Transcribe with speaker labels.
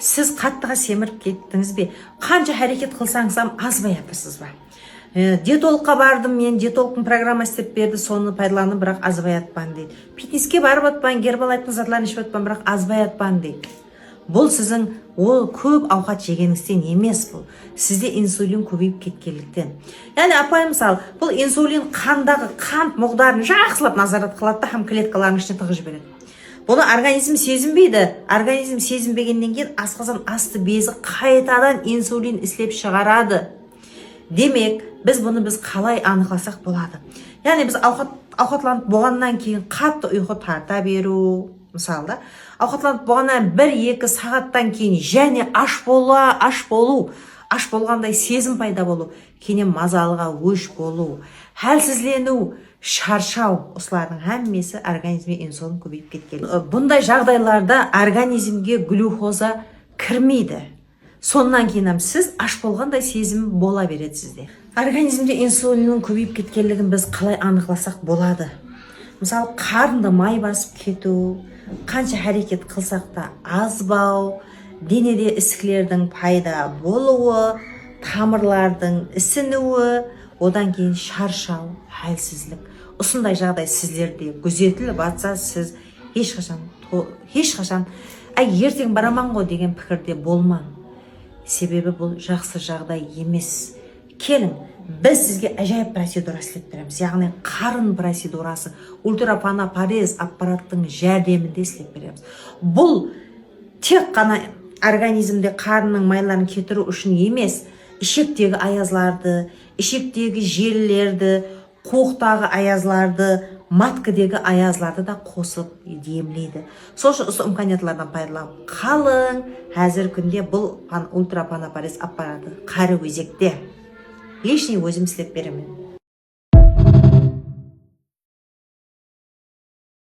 Speaker 1: сіз қаттыға семіріп кеттіңіз бе? Қанша әрекет қылсаңыз азбай жатырсыз ба? Диетологқа бардым, мен диетологтың программасы істеп берді, соны пайдаланып, бірақ азбай атпан дейді. Фитнеске барып атпан, гербалайттың затларын ішіп атпан, бірақ азбай атпан дейді. Бұл сіздің ол көп ауқат жегеніңізден емес, бұл сізде инсулин көбейіп кеткендіктен. Яғни апай мысалы, бұл инсулин қандағы қант мұғдарын жақсылап назарат қылады да, һәм клеткалардың ішіне тығып жібереді. Бұны организм сезінбейді. Организм сезінбегеннен кейін асқазан асты безі қайтадан инсулин істеп шығарады. Демек, біз қалай анықласақ болады? Яғни біз ауқатланып болғаннан кейін қатты ұйқы тарта беру, мысалы, ауқатланып болғаннан 1-2 сағаттан кейін және аш болғандай сезім пайда болу, кейін мазалыға өш болу, хәлсізлену, шаршау, осылардың әммесі организмге инсулин көбейіп кеткен. Бұндай жағдайларда организмге глюкоза кірмейді. Соннан кейін сіз аш болғандай сезім бола береді сізде. Организмде инсулиннің көбейіп кеткенлігін біз қалай анықласақ болады? Мысалы, қарынды май басып кету, қанша әрекет қылсақ та азбау, денеде ісікілердің пайда болуы, тамырлардың ісінуі, одан кейін шаршау, хәлсіздік. Осындай жағдай сіздерде күзетіліп жатса, сіз ешқашан ертең бараман ғой деген пікірде болмаң. Себебі бұл жақсы жағдай емес. Келің, біз сізге әжайып процедура істеп береміз. Яғни қарын процедурасы, ультрафанапарез аппараттың жәрдемінде істеп береміз. Бұл тек қана организмде қарынның майларын кетіру үшін емес, ішектегі аязларды, ішектегі желілерді, қуықтағы аязларды, маткідегі аязларды да қосып демлейді. Сол үшін осы имканиятлардан пайдаланып қалың. Әзір күнде бұл ультрафанапарез аппараты қары өзекте. Лишний өзім істеп беремін.